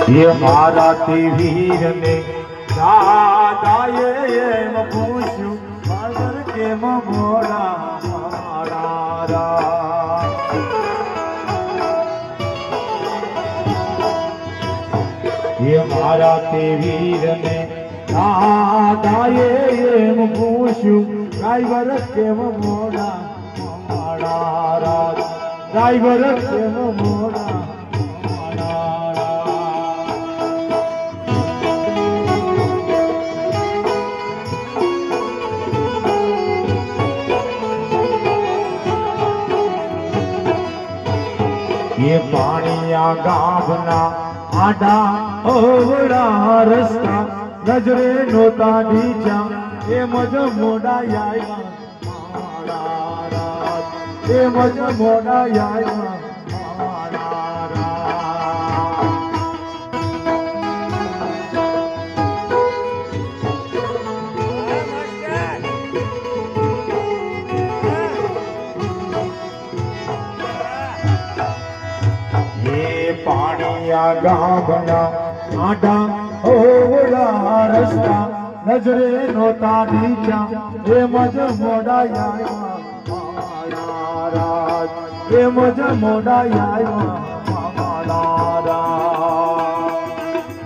ये माराती वीर ने दादाए एम पूछ्યું માદર કેમ મોડા મારા ये माराती वीर ने दादाए एम પૂછ્યું ડ્રાઈવર કેમ મોડા મારા ડ્રાઈવર કેમ મોડા ये पानिया गाभना आडा ओवड़ा रस्ता नजरे नोता नीचा ये मज मोड़ा आया मारा रात ये मज मोड़ा आया मारा पानिया गाभना आडा ओवड़ा रस्ता नजरे नोता नीचा ये मज मोड़ा आया मारा रात ये मज मोड़ा आया